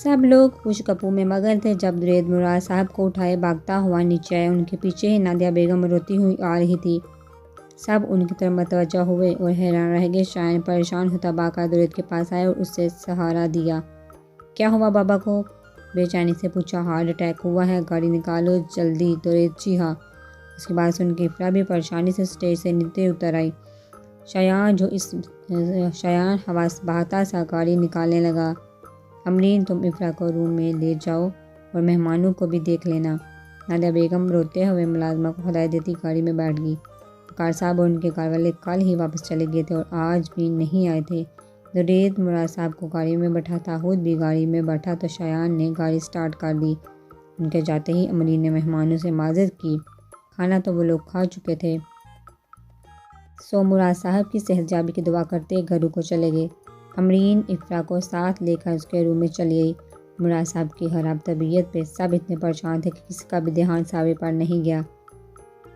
سب لوگ خوش گپوں میں مگن تھے جب درید مراد صاحب کو اٹھائے بھاگتا ہوا نیچے آیا۔ ان کے پیچھے ہی نادیہ بیگم روتی ہوئی آ رہی تھی۔ سب ان کی طرف متوجہ ہوئے اور حیران رہ گئے۔ شایان پریشان ہوتا باقاعدہ درید کے پاس آیا اور اسے سہارا دیا۔ کیا ہوا بابا کو؟ بے چینی سے پوچھا۔ ہارٹ اٹیک ہوا ہے، گاڑی نکالو جلدی، درید چیخا۔ اس کی بات سن کے افرا بھی پریشانی سے اسٹیج سے نیچے اتر آئی۔ شایان حواس بہتا سا گاڑی نکالنے لگا۔ امرین تم افرا کو روم میں لے جاؤ اور مہمانوں کو بھی دیکھ لینا۔ نادیہ بیگم روتے ہوئے ملازمہ کو ہدایت دیتی گاڑی میں بیٹھ گئی۔ وقار صاحب اور ان کے گھر والے کل ہی واپس چلے گئے تھے اور آج بھی نہیں آئے تھے۔ درید مراد صاحب کو گاڑی میں بٹھاتا خود بھی گاڑی میں بیٹھا تو شایان نے گاڑی سٹارٹ کر دی۔ ان کے جاتے ہی امرین نے مہمانوں سے معذرت کی، کھانا تو وہ لوگ کھا چکے تھے۔ سو مراد صاحب کی صحت یابی کی دعا کرتے گھروں کو چلے گئے۔ امرین افرا کو ساتھ لے کر اس کے روم میں چلی گئی۔ مراد صاحب کی خراب طبیعت پہ سب اتنے پریشان تھے کہ کسی کا بھی دھیان ساوی پر نہیں گیا۔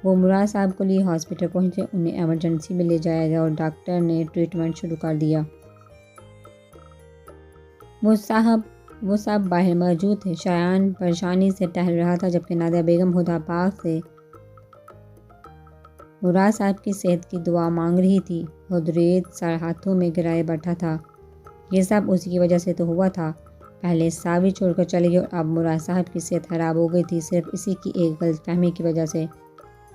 وہ مراد صاحب کو لیے ہاسپٹل پہنچے۔ انہیں ایمرجنسی میں لے جایا گیا اور ڈاکٹر نے ٹریٹمنٹ شروع کر دیا۔ وہ سب باہر موجود تھے۔ شایان پریشانی سے ٹہل رہا تھا جبکہ نادیہ بیگم خدا پاک سے مراد صاحب کی صحت کی دعا مانگ رہی تھی اور درید سر ہاتھوں میں گرائے بیٹھا تھا۔ یہ سب اسی کی وجہ سے تو ہوا تھا۔ پہلے ساوی چھوڑ کر چلے گئے اور اب مراد صاحب کی صحت خراب ہو گئی تھی صرف اسی کی ایک غلط فہمی کی وجہ سے۔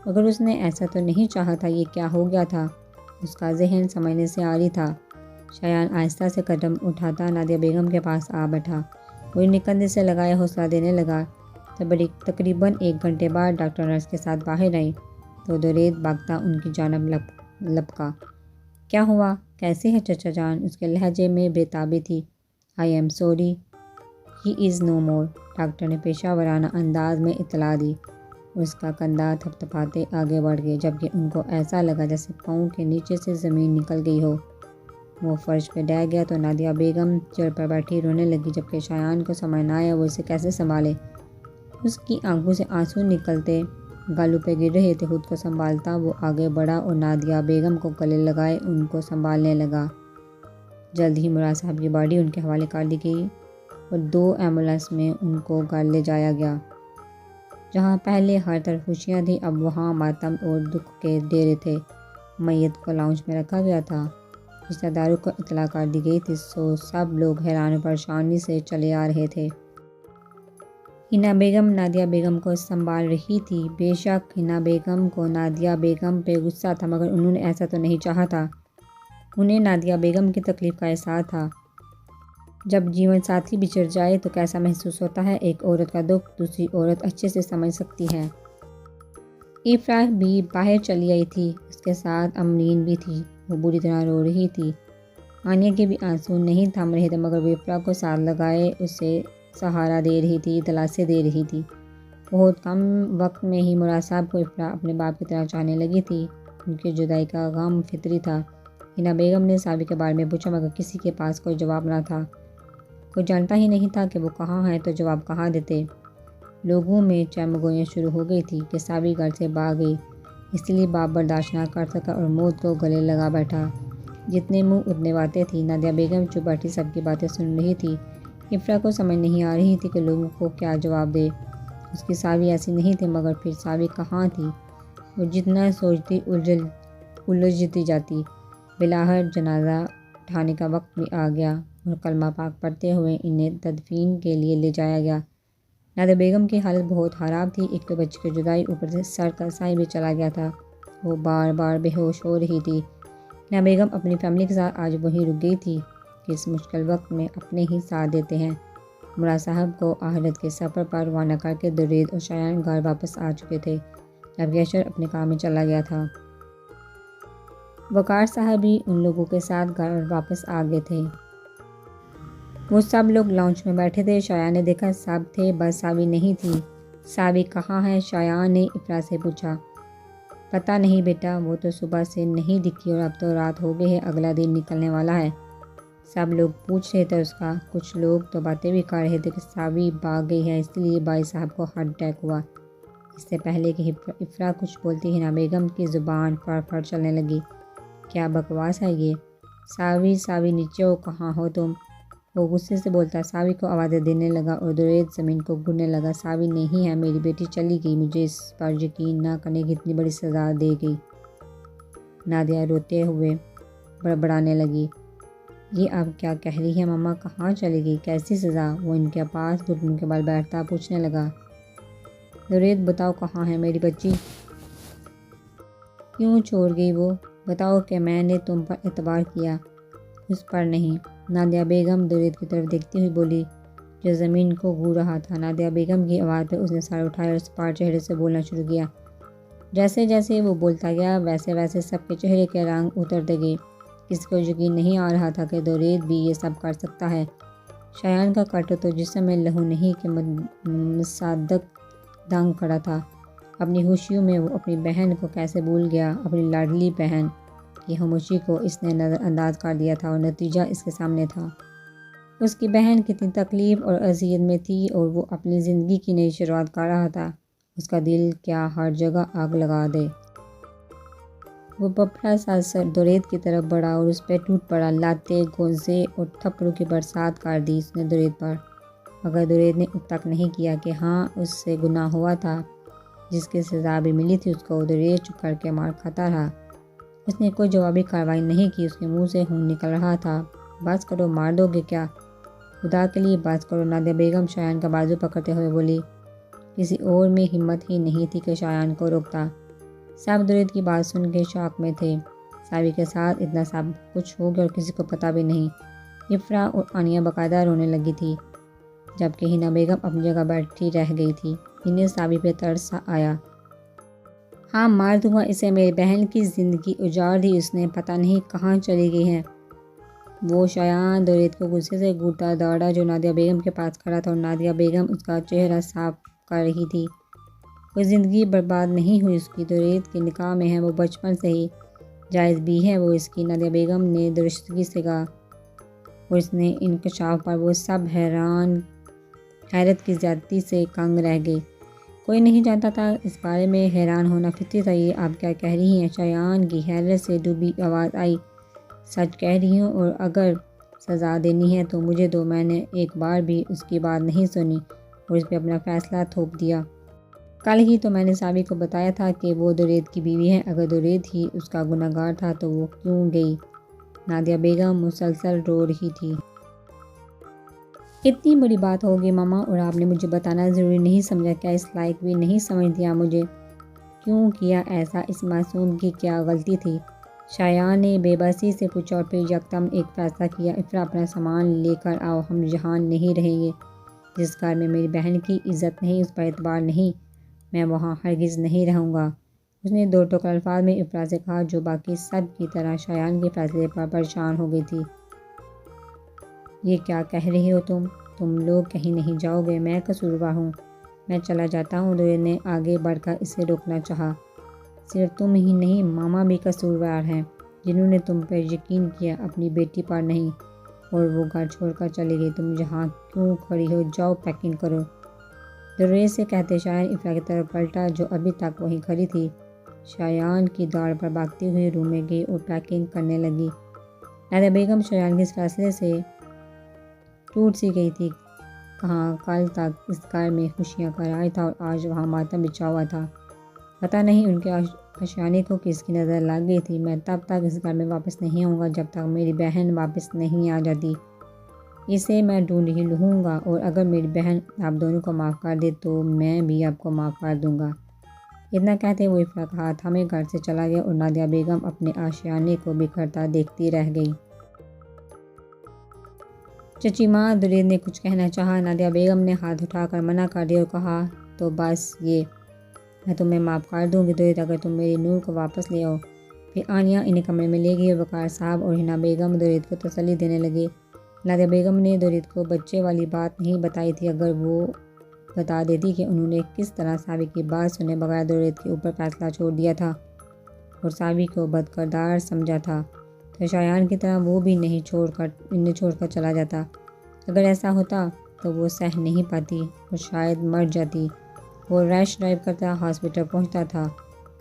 مگر اس نے ایسا تو نہیں چاہا تھا۔ یہ کیا ہو گیا تھا؟ اس کا ذہن سمجھنے سے عاری تھا۔ شایان آہستہ سے قدم اٹھاتا نادیہ بیگم کے پاس آ بیٹھا۔ وہ انہیں کندھے سے لگائے حوصلہ دینے لگا۔ تقریباً 1 گھنٹے بعد ڈاکٹر نرس کے ساتھ باہر آئی تو درید بھاگتا ان کی جانب لپکا۔ کیا ہوا؟ کیسے ہے چچا جان؟ اس کے لہجے میں بے تابی تھی۔ I am sorry, he is no more, doctor نے پیشہ ورانہ انداز میں اطلاع دی۔ اس کا کندھا تھپتھپاتے آگے بڑھ گئے جبکہ ان کو ایسا لگا جیسے پاؤں کے نیچے سے زمین نکل گئی ہو۔ وہ فرش پہ ڈہ گیا تو نادیہ بیگم چیئر پر بیٹھی رونے لگی جبکہ شایان کو سمجھ نہ آیا وہ اسے کیسے سنبھالے۔ اس کی آنکھوں سے آنسو نکلتے گالوں پہ گر رہے تھے۔ خود کو سنبھالتا وہ آگے بڑھا اور نادیہ بیگم کو گلے لگائے ان کو سنبھالنے لگا۔ جلد ہی مراد صاحب کی باڈی ان کے حوالے کر دی گئی اور 2 ایمبولینس میں ان کو گھر لے جایا گیا۔ جہاں پہلے ہر طرف خوشیاں تھیں اب وہاں ماتم اور دکھ کے ڈیرے تھے۔ میت کو لاؤنج میں رکھا گیا تھا۔ رشتہ داروں کو اطلاع کر دی گئی تھی سو سب لوگ حیران و پریشانی سے چلے آ رہے تھے۔ حنا بیگم نادیہ بیگم کو سنبھال رہی تھی۔ بے شک حنا بیگم کو نادیہ بیگم پہ غصہ تھا مگر انہوں نے ایسا تو نہیں چاہا تھا۔ انہیں نادیہ بیگم کی تکلیف کا احساس تھا۔ جب جیون ساتھی بچھڑ جائے تو کیسا محسوس ہوتا ہے۔ ایک عورت کا دکھ دوسری عورت اچھے سے سمجھ سکتی ہے۔ افرا بھی باہر چلی آئی تھی۔ اس کے ساتھ امرین بھی تھی۔ وہ بری طرح رو رہی تھی۔ آنیہ کے بھی آنسو نہیں تھم رہے تھے مگر وہ افرا کو ساتھ لگائے اسے سہارا دے رہی تھی، دلاسے دے رہی تھی۔ بہت کم وقت میں ہی مراد صاحب کو افرا اپنے باپ کی طرح چاہنے لگی تھی۔ ان کی جدائی کا غم فطری تھا۔ حنا بیگم نے ساوی کے بارے میں پوچھا مگر کسی کے پاس کوئی جواب نہ تھا۔ کوئی جانتا ہی نہیں تھا کہ وہ کہاں ہے تو جواب کہاں دیتے۔ لوگوں میں چہمگوئیاں شروع ہو گئی تھی کہ ساوی گھر سے بھاگ گئی۔ اس لیے باپ برداشت نہ کر سکا اور موت کو گلے لگا بیٹھا۔ جتنے منہ اتنے باتیں تھی۔ نادیہ بیگم چپ بیٹھی سب کی باتیں سن رہی تھی۔ افرا کو سمجھ نہیں آ رہی تھی کہ لوگوں کو کیا جواب دے۔ اس کی ساوی ایسی نہیں تھی مگر پھر ساوی کہاں تھی؟ وہ جتنا سوچتی الجھتی جاتی۔ بالآخر جنازہ اٹھانے کا وقت بھی آ گیا اور کلمہ پاک پڑھتے ہوئے انہیں تدفین کے لیے لے جایا گیا۔ نادیہ بیگم کی حالت بہت خراب تھی۔ ایک تو بچی کی جدائی اوپر سے سر کا سایہ بھی چلا گیا تھا۔ وہ بار بار بے ہوش ہو رہی تھی۔ حنا بیگم اپنی فیملی کے ساتھ آج وہیں رک گئی تھی کہ اس مشکل وقت میں اپنے ہی ساتھ دیتے ہیں۔ مراد صاحب کو آخرت کے سفر پر روانہ کر کے درید اور شایان گھر واپس آ چکے تھے جبکہ اشر اپنے کام میں چلا گیا تھا۔ وقار صاحب بھی ان لوگوں کے ساتھ گھر واپس آ گئے تھے۔ وہ سب لوگ لاؤنج میں بیٹھے تھے۔ شایان نے دیکھا سب تھے بس ساوی نہیں تھی۔ ساوی کہاں ہے؟ شایان نے افرا سے پوچھا۔ پتہ نہیں بیٹا، وہ تو صبح سے نہیں دکھی اور اب تو رات ہو گئی ہے، اگلا دن نکلنے والا ہے۔ سب لوگ پوچھ رہے تھے اس کا۔ کچھ لوگ تو باتیں بھی کر رہے تھے کہ ساوی بھاگ گئی ہے اس لیے بھائی صاحب کو ہارٹ اٹیک ہوا۔ اس سے پہلے کہ افرا کچھ بولتی حنا بیگم کی زبان فڑ فڑ چلنے لگی۔ کیا بکواس ہے یہ؟ ساوی نیچے ہو، کہاں ہو تم؟ وہ غصے سے بولتا ساوی کو آوازیں دینے لگا اور دریت زمین کو گھڑنے لگا۔ ساوی نہیں ہے، میری بیٹی چلی گئی، مجھے اس پر یقین نہ کرنے کی اتنی بڑی سزا دے گئی۔ نادیہ روتے ہوئے بڑبڑانے لگی، یہ آپ کیا کہہ رہی ہیں ماما؟ کہاں چلی گئی؟ کیسی سزا؟ وہ ان کے پاس گھٹنوں کے بل بیٹھتا پوچھنے لگا، دریت بتاؤ کہاں ہے میری بچی؟ کیوں چھوڑ گئی وہ؟ بتاؤ کہ میں نے تم پر اعتبار کیا، اس پر نہیں۔ نادیہ بیگم دریت کی طرف دیکھتی ہوئی بولی، جو زمین کو گھو رہا تھا۔ نادیہ بیگم کی آواز پہ اس نے سر اٹھایا اور سپاٹ چہرے سے بولنا شروع کیا۔ جیسے جیسے وہ بولتا گیا ویسے ویسے سب کے چہرے کے رنگ اترتے گئے۔ کسی کو یقین نہیں آ رہا تھا کہ دریت بھی یہ سب کر سکتا ہے۔ شایان کا کٹو تو جسم میں لہو نہیں کہ مصدق دنگ کھڑا تھا۔ اپنی خوشیوں میں وہ اپنی بہن کو کیسے بھول گیا، اپنی لاڈلی بہن کی خاموشی کو اس نے نظر انداز کر دیا تھا اور نتیجہ اس کے سامنے تھا۔ اس کی بہن کتنی تکلیف اور اذیت میں تھی اور وہ اپنی زندگی کی نئی شروعات کر رہا تھا۔ اس کا دل کیا ہر جگہ آگ لگا دے۔ وہ بپھڑا سا دریت کی طرف بڑھا اور اس پہ ٹوٹ پڑا۔ لاتیں، گوزے اور تھپڑوں کی برسات کر دی اس نے دریت پر، مگر دریت نے اب تک نہیں کیا کہ ہاں اس سے گناہ ہوا تھا۔ جس کی سزا بھی ملی تھی اس کو دریت چپ کر کے مار کھاتا رہا۔ اس نے کوئی جوابی کارروائی نہیں کی۔ اس کے منہ سے خون نکل رہا تھا۔ بس کرو، مار دو گے کیا؟ خدا کے لیے بس کرو۔ نادیہ بیگم شایان کا بازو پکڑتے ہوئے بولی۔ کسی اور میں ہمت ہی نہیں تھی کہ شایان کو روکتا۔ سب دریت کی بات سن کے شوق میں تھے۔ ساوی کے ساتھ اتنا سب کچھ ہو گیا اور کسی کو پتہ بھی نہیں۔ افرا اور آنیہ باقاعدہ رونے لگی تھی، جبکہ ہنا بیگم اپنی جگہ بیٹھی رہ گئی تھی۔ انہیں ساوی پہ ترس آیا۔ ہاں مار دوں گا اسے، میری بہن کی زندگی اجاڑ دی اس نے، پتہ نہیں کہاں چلی گئی ہے۔ وہ شایان دریت کو غصے سے گھورتا دوڑا جو نادیہ بیگم کے پاس کھڑا تھا اور نادیہ بیگم اس کا چہرہ صاف کر رہی تھی۔ کوئی زندگی برباد نہیں ہوئی اس کی، دریت کے نکاح میں ہے وہ بچپن سے ہی، جائز بھی ہے وہ اس کی، نادیہ بیگم نے درستگی سے کہا، اور اس نے انکشاف پر وہ سب حیرت کی زیادتی سے کنگ رہ گئی۔ کوئی نہیں جانتا تھا، اس بارے میں حیران ہونا فطری تھا۔ یہ آپ کیا کہہ رہی ہیں؟ شایان کی حیرت سے ڈوبی آواز آئی۔ سچ کہہ رہی ہوں، اور اگر سزا دینی ہے تو مجھے دو۔ میں نے ایک بار بھی اس کی بات نہیں سنی اور اس پہ اپنا فیصلہ تھوپ دیا۔ کل ہی تو میں نے ساوی کو بتایا تھا کہ وہ دریت کی بیوی ہے۔ اگر دریت ہی اس کا گنہگار گار تھا تو وہ کیوں گئی؟ نادیہ بیگم مسلسل رو رہی تھی۔ اتنی بڑی بات ہوگی ماما، اور آپ نے مجھے بتانا ضروری نہیں سمجھا؟ کیا اس لائق بھی نہیں سمجھتی آپ مجھے؟ کیوں کیا ایسا؟ اس معصوم کی کیا غلطی تھی؟ شایان نے بے بسی سے پوچھا اور پھر یکدم ایک فیصلہ کیا۔ افرا اپنا سامان لے کر آؤ، ہم یہاں نہیں رہیں گے۔ جس گھر میں میری بہن کی عزت نہیں، اس پر اعتبار نہیں، میں وہاں ہرگز نہیں رہوں گا۔ اس نے دو ٹوکر الفاظ میں افرا سے کہا جو باقی سب کی طرح شایان کے فیصلے پر پریشان ہو گئی تھی۔ یہ کیا کہہ رہی ہو تم لوگ کہیں نہیں جاؤ گے؟ میں قصوروار ہوں، میں چلا جاتا ہوں۔ دریت نے آگے بڑھ کر اسے روکنا چاہا۔ صرف تم ہی نہیں، ماما بھی قصوروار ہیں، جنہوں نے تم پر یقین کیا، اپنی بیٹی پر نہیں، اور وہ گھر چھوڑ کر چلی گئی۔ تم یہاں کیوں کھڑی ہو؟ جاؤ پیکنگ کرو۔ دریت سے کہتے شایان افرا کی طرف پلٹا جو ابھی تک وہیں کھڑی تھی۔ شایان کی دوڑ پر بھاگتی ہوئی روم میں گئی اور پیکنگ کرنے لگی۔ نادیہ بیگم شایان کے اس فیصلے سے ٹوٹ سی گئی تھی۔ کہاں کل تک اس گھر میں خوشیاں کا راج تھا اور آج وہاں ماتم بچھا ہوا تھا۔ پتہ نہیں ان کے آشیانے کو کس کی نظر لگ گئی تھی۔ میں تب تک اس گھر میں واپس نہیں آؤں گا جب تک میری بہن واپس نہیں آ جاتی۔ اسے میں ڈھونڈ ہی لوں گا، اور اگر میری بہن آپ دونوں کو معاف کر دے تو میں بھی آپ کو معاف کر دوں گا۔ اتنا کہتے وہ افرا کا ہاتھ ہمیں گھر سے چلا گیا اور نادیہ بیگم اپنے آشیانے کو بکھرتا دیکھتی رہ گئی۔ چچی ماں، دریت نے کچھ کہنا چاہا۔ نادیہ بیگم نے ہاتھ اٹھا کر منع کر دیا اور کہا، تو بس یہ، میں تمہیں معاف کر دوں گی دریت، اگر تم میری نور کو واپس لے آؤ۔ پھر آنیہ انہیں کمرے میں لے گئی اور وقار صاحب اور ہنا بیگم دریت کو تسلی دینے لگے۔ نادیہ بیگم نے دریت کو بچے والی بات نہیں بتائی تھی۔ اگر وہ بتا دیتی کہ انہوں نے کس طرح ساوی کی بات سنے بغیر دریت کے اوپر فیصلہ چھوڑ دیا تھا اور ساوی کو بدکردار سمجھا تھا، تو شایان کی طرح وہ بھی انہیں چھوڑ کر چلا جاتا۔ اگر ایسا ہوتا تو وہ سہ نہیں پاتی اور شاید مر جاتی۔ وہ ریش ڈرائیو کرتا ہاسپٹل پہنچتا تھا۔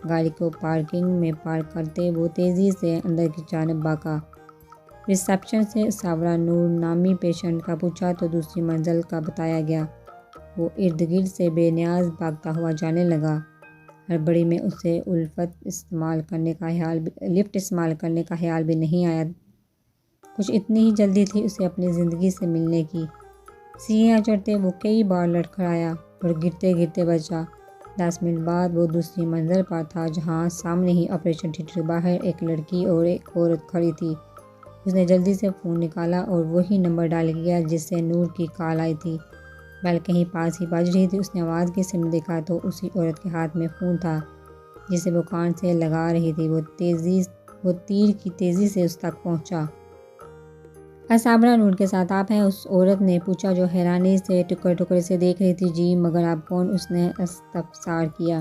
گاڑی کو پارکنگ میں پارک کرتے وہ تیزی سے اندر کی جانب بھاگا۔ ریسیپشن سے ساورا نور نامی پیشنٹ کا پوچھا تو دوسری منزل کا بتایا گیا۔ وہ ارد گرد سے بے نیاز بھاگتا ہوا جانے لگا۔ ہڑبڑی میں اسے لفٹ استعمال کرنے کا خیال بھی نہیں آیا۔ کچھ اتنی ہی جلدی تھی اسے اپنی زندگی سے ملنے کی۔ سیڑھیاں چڑھتے وہ کئی بار لڑکھڑایا اور گرتے گرتے بچا۔ 10 منٹ بعد وہ دوسری منزل پر تھا، جہاں سامنے ہی آپریشن تھیٹر کے باہر ایک لڑکی اور ایک عورت کھڑی تھی۔ اس نے جلدی سے فون نکالا اور وہی نمبر ڈائل کیا جس سے نور کی کال آئی تھی۔ بیل کہیں پاس ہی بج رہی تھی۔ اس نے آواز کی سمت دیکھا تو اسی عورت کے ہاتھ میں فون تھا جسے وہ کان سے لگا رہی تھی۔ وہ تیر کی تیزی سے اس تک پہنچا۔ ساورا نور کے ساتھ آپ ہیں؟ اس عورت نے پوچھا جو حیرانی سے ٹکڑے ٹکڑے سے دیکھ رہی تھی۔ جی، مگر آپ کون؟ اس نے استفسار کیا۔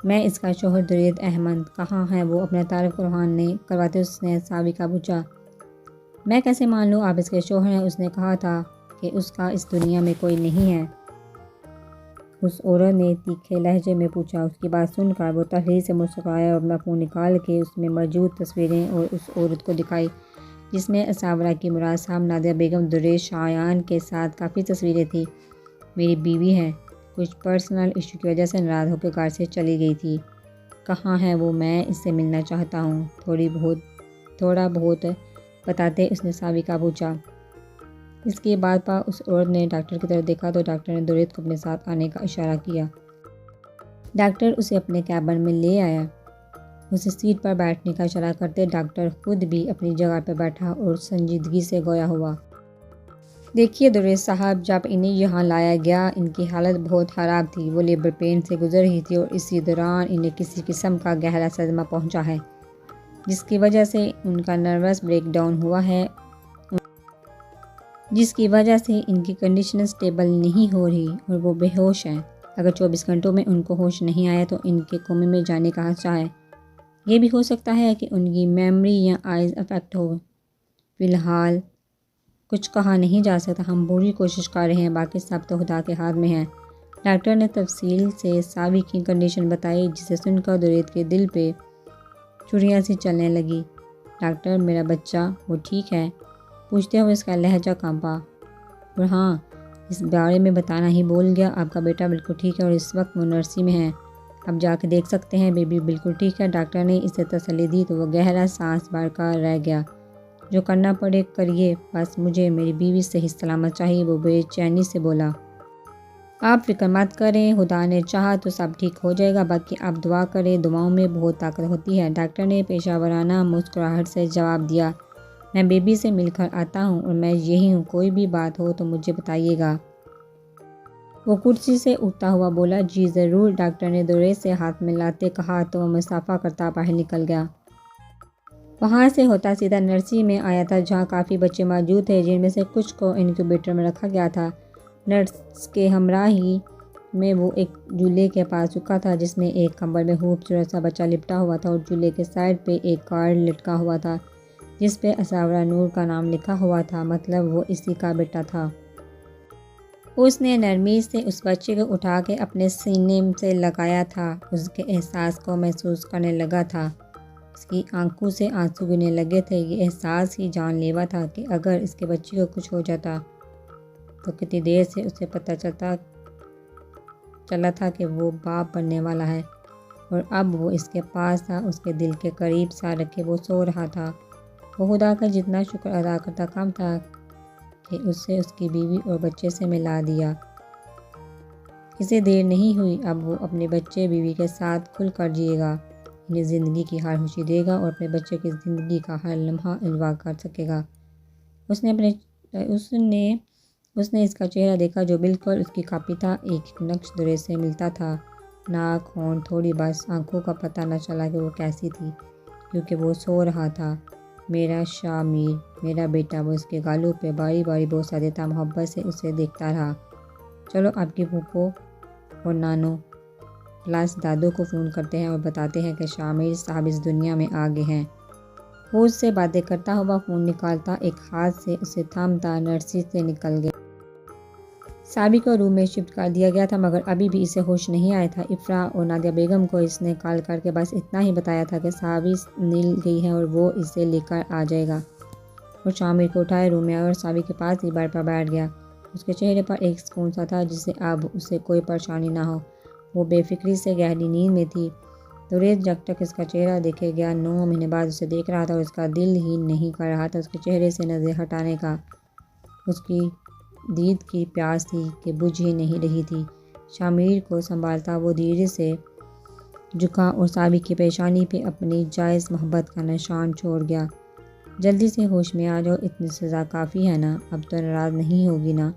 میں اس کا شوہر درید احمد۔ کہاں ہے وہ؟ اپنا تعارف کرواتے اس نے ساوی کا پوچھا۔ میں کیسے مان لوں آپ اس کے شوہر ہیں؟ اس نے کہا تھا کہ اس کا اس دنیا میں کوئی نہیں ہے۔ اس عورت نے تیکھے لہجے میں پوچھا۔ اس کی بات سن کر وہ تلخی سے مسکرایا اور اپنا فون نکال کے اس میں موجود تصویریں اور اس عورت کو دکھائی جس میں ساورا کی مراد صاحب، نادیہ بیگم، درید شایان کے ساتھ کافی تصویریں تھیں۔ میری بیوی ہے، کچھ پرسنل ایشو کی وجہ سے ناراض ہو کے گھر سے چلی گئی تھی۔ کہاں ہے وہ؟ میں اس سے ملنا چاہتا ہوں۔ تھوڑا بہت بتاتے اس نے ساوی کا پوچھا۔ اس کی بات پر اس عورت نے ڈاکٹر کی طرف دیکھا تو ڈاکٹر نے درید کو اپنے ساتھ آنے کا اشارہ کیا۔ ڈاکٹر اسے اپنے کیبن میں لے آیا۔ اسے سیٹ پر بیٹھنے کا اشارہ کرتے ڈاکٹر خود بھی اپنی جگہ پر بیٹھا اور سنجیدگی سے گویا ہوا۔ دیکھیے درید صاحب، جب انہیں یہاں لایا گیا ان کی حالت بہت خراب تھی۔ وہ لیبر پین سے گزر رہی تھی اور اسی دوران انہیں کسی قسم کا گہرا صدمہ پہنچا ہے جس کی وجہ سے ان کا نروس بریک ڈاؤن ہوا ہے، جس کی وجہ سے ان کی کنڈیشن سٹیبل نہیں ہو رہی اور وہ بے ہوش ہیں۔ اگر 24 گھنٹوں میں ان کو ہوش نہیں آیا تو ان کے کومے میں جانے کا خدشہ ہے۔ یہ بھی ہو سکتا ہے کہ ان کی میموری یا آئز افیکٹ ہو۔ فی الحال کچھ کہا نہیں جا سکتا۔ ہم پوری کوشش کر رہے ہیں، باقی سب تو خدا کے ہاتھ میں ہے۔ ڈاکٹر نے تفصیل سے ساوی کی کنڈیشن بتائی جسے سن کر درید کے دل پہ چھریاں سی چلنے لگی۔ ڈاکٹر، میرا بچہ وہ ٹھیک ہے؟ پوچھتے ہوئے اس کا لہجہ کانپا۔ اور ہاں، اس بارے میں بتانا ہی بھول گیا، آپ کا بیٹا بالکل ٹھیک ہے اور اس وقت وہ نرسری میں ہے۔ اب جا کے دیکھ سکتے ہیں، بیبی بالکل ٹھیک ہے۔ ڈاکٹر نے اسے تسلی دی تو وہ گہرا سانس بھر کر رہ گیا۔ جو کرنا پڑے کریے، بس مجھے میری بیوی صحیح سلامت چاہیے، وہ بے چینی سے بولا۔ آپ فکر مت کریں، خدا نے چاہا تو سب ٹھیک ہو جائے گا، باقی آپ دعا کریں، دعاؤں میں بہت طاقت ہوتی ہے۔ ڈاکٹر نے پیشہ ورانہ مسکراہٹ سے جواب دیا۔ میں بیبی سے مل کر آتا ہوں اور میں یہی ہوں، کوئی بھی بات ہو تو مجھے بتائیے گا۔ وہ کرسی سے اٹھتا ہوا بولا۔ جی ضرور، ڈاکٹر نے درید سے ہاتھ ملاتے کہا تو وہ مصافحہ کرتا باہر نکل گیا۔ وہاں سے ہوتا سیدھا نرسری میں آیا تھا جہاں کافی بچے موجود تھے جن میں سے کچھ کو انکیوبیٹر میں رکھا گیا تھا۔ نرس کے ہمراہی میں وہ ایک جھولے کے پاس رکا تھا جس میں ایک کمبل میں خوبصورت سا بچہ لپٹا ہوا تھا اور جھولے کے سائڈ پہ ایک کارڈ لٹکا ہوا تھا جس پہ ساورا نور کا نام لکھا ہوا تھا، مطلب وہ اسی کا بیٹا تھا۔ اس نے نرمی سے اس بچے کو اٹھا کے اپنے سینے سے لگایا تھا، اس کے احساس کو محسوس کرنے لگا تھا۔ اس کی آنکھوں سے آنسو گرنے لگے تھے۔ یہ احساس ہی جان لیوا تھا کہ اگر اس کے بچے کو کچھ ہو جاتا تو کتنی دیر سے اسے پتہ چلا تھا کہ وہ باپ بننے والا ہے، اور اب وہ اس کے پاس تھا، اس کے دل کے قریب سا رکھے وہ سو رہا تھا۔ وہ خدا کا جتنا شکر ادا کرتا کم تھا کہ اسے اس کی بیوی اور بچے سے ملا دیا۔ اسے دیر نہیں ہوئی، اب وہ اپنے بچے بیوی کے ساتھ کھل کر جیے گا، انہیں زندگی کی ہر خوشی دے گا اور اپنے بچے کی زندگی کا ہر لمحہ الوا کر سکے گا۔ اس نے اس کا چہرہ دیکھا جو بالکل اس کی کاپی تھا، ایک نقش درید سے ملتا تھا۔ ناک، ہونٹ تھوڑی، بس آنکھوں کا پتہ نہ چلا کہ وہ کیسی تھی کیونکہ وہ سو رہا تھا۔ میرا شامیر، میرا بیٹا، وہ اس کے گالوں پہ باری باری بوسہ دیتا محبت سے اسے دیکھتا رہا۔ چلو آپ کی پھوپھو اور نانو پلس دادو کو فون کرتے ہیں اور بتاتے ہیں کہ شامیر صاحب اس دنیا میں آگے ہیں۔ وہ اس سے باتیں کرتا ہوا فون نکالتا، ایک ہاتھ سے اسے تھامتا نرسری سے نکل گیا۔ سابی کو روم میں شفٹ کر دیا گیا تھا مگر ابھی بھی اسے ہوش نہیں آیا تھا۔ افرا اور نادیہ بیگم کو اس نے کال کر کے بس اتنا ہی بتایا تھا کہ سابی نیل گئی ہے اور وہ اسے لے کر آ جائے گا۔ اور شامر کو اٹھائے روم میں اور سابی کے پاس ہی بیڈ پر بیٹھ گیا۔ اس کے چہرے پر ایک سکون سا تھا جس سے اب اسے کوئی پریشانی نہ ہو۔ وہ بے فکری سے گہری نیند میں تھی۔ دوریت جب تک اس کا چہرہ دیکھے گیا 9 مہینے بعد اسے دیکھ رہا تھا اور اس کا دل ہی نہیں کر رہا تھا اس کے چہرے سے نظر ہٹانے کا۔ اس کی دید کی پیاس تھی کہ بجھ ہی نہیں رہی تھی۔ شامر کو سنبھالتا وہ دھیرے سے جھکا اور سابی کی پیشانی پہ اپنی جائز محبت کا نشان چھوڑ گیا۔ جلدی سے ہوش میں آ جاؤ، اتنی سزا کافی ہے نا، اب تو ناراض نہیں ہوگی نا؟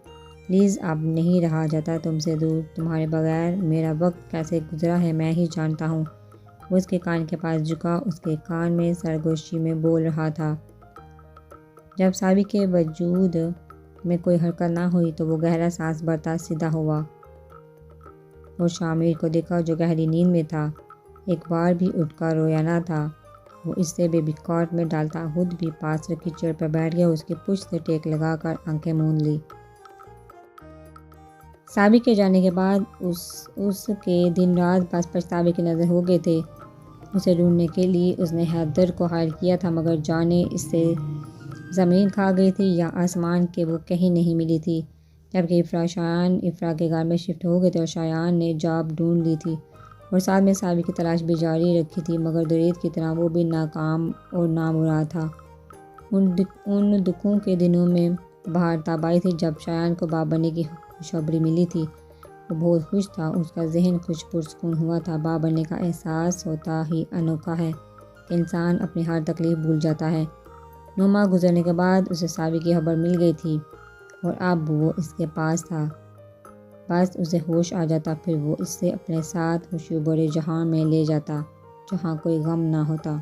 پلیز اب نہیں رہا جاتا تم سے دور، تمہارے بغیر میرا وقت کیسے گزرا ہے میں ہی جانتا ہوں۔ وہ اس کے کان کے پاس جھکا، اس کے کان میں سرگوشی میں بول رہا تھا۔ جب سابی کے وجود میں کوئی حرکت نہ ہوئی تو وہ گہرا سانس بھرتا سیدھا ہوا اور شامر کو دیکھا جو گہری نیند میں تھا۔ ایک بار بھی اٹھ کر رویا نہ تھا۔ وہ اس سے بیبی کاٹ میں ڈالتا خود بھی پاس رکھی چیئر پر بیٹھ گیا، اس کی پشت سے ٹیک لگا کر آنکھیں موند لی۔ سابی کے جانے کے بعد اس کے دن رات بس پچھتاوے کی نظر ہو گئے تھے۔ اسے ڈھونڈنے کے لیے اس نے حیدر کو ہائر کیا تھا مگر جانے اس سے زمین کھا گئی تھی یا آسمان کے وہ کہیں نہیں ملی تھی۔ جبکہ افرا کے گھر میں شفٹ ہو گئے تھے اور شایان نے جاب ڈھونڈ لی تھی اور ساتھ میں سابی کی تلاش بھی جاری رکھی تھی مگر دوریت کی طرح وہ بھی ناکام اور نامراد تھا۔ ان دکھوں کے دنوں میں بہار تب آئی تھی جب شایان کو باپ بننے کی خوشخبری ملی تھی۔ وہ بہت خوش تھا، اس کا ذہن کچھ پرسکون ہوا تھا۔ باپ بننے کا احساس ہوتا ہی انوکھا ہے کہ انسان اپنی ہر تکلیف بھول جاتا ہے۔ 9 ماہ گزرنے کے بعد اسے سابی کی خبر مل گئی تھی اور اب وہ اس کے پاس تھا۔ بس اسے ہوش آ جاتا پھر وہ اس سے اپنے ساتھ خوشیوں بھرے جہاں میں لے جاتا جہاں کوئی غم نہ ہوتا۔